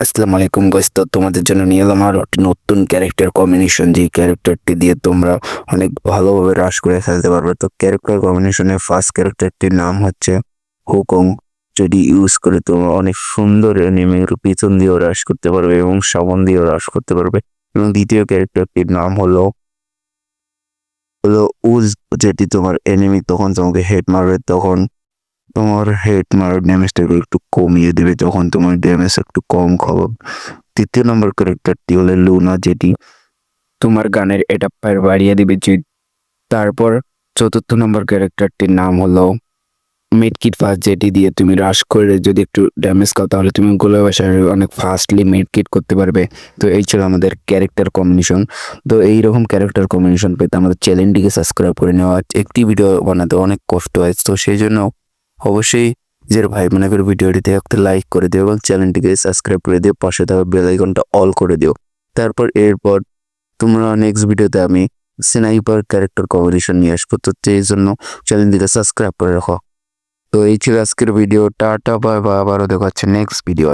আসসালামু আলাইকুম গাইস, তো তোমাদের জন্য নিয়ে এলাম আর একটি নতুন ক্যারেক্টার কম্বিনেশন, যে ক্যারেক্টারটি দিয়ে তোমরা অনেক ভালোভাবে রাশ করে ফেলতে পারবে। তো ক্যারেক্টার কম্বিনেশনের ফার্স্ট ক্যারেক্টারটির নাম হচ্ছে হুকং। যদি ইউজ করে তোমরা অনেক সুন্দর এনিমির পিছন দিয়েও রাশ করতে পারবে এবং সামন দিয়েও রাশ করতে পারবে। এবং দ্বিতীয় ক্যারেক্টারটির নাম হলো হলো উজ, যেটি তোমার এনিমি তখন তোমাকে হেড মারবে, তখন তোমার হেড মারার ড্যামেজটাকে একটু কমিয়ে দেবে, যখন তোমার ড্যামেজ একটু কম খাবে। তৃতীয় নম্বর ক্যারেক্টারটি হলো লুনা, যেটি তোমার গানের এটা ফায়ার বাড়িয়ে দিবে। তারপর চতুর্থ নম্বর ক্যারেক্টারটির নাম হলো মেডকিট ফাস্ট, যেটি দিয়ে তুমি রাশ করে যদি একটু ড্যামেজ খাও তাহলে তুমি গোলা বাসায় অনেক ফাস্টলি মেডকিট করতে পারবে। তো এই ছিল আমাদের ক্যারেক্টার কম্বিনেশন। তো এইরকম ক্যারেক্টার কম্বিনেশন পেতে আমাদের চ্যানেলটিকে সাবস্ক্রাইব করে নেওয়া। একটি ভিডিও বানাতে অনেক কষ্ট হয়, তো সেই জন্য অবশ্যই যে ভাই মনে করে ভিডিওটিতে একটা লাইক করে দিও এবং চ্যানেলটিকে সাবস্ক্রাইব করে দিও, পাশে থাকা বেল আইকনটা অল করে দিও। এরপর তোমরা নেক্সট ভিডিওতে আমি স্নাইপার ক্যারেক্টার কম্বিনেশন নিয়ে আসবো, তো এই জন্য চ্যানেলটিকে সাবস্ক্রাইব করে রাখো। তো এই ছিল আজকের ভিডিও। টাটা বাই বাই, আবারও দেখা হচ্ছে নেক্সট ভিডিও।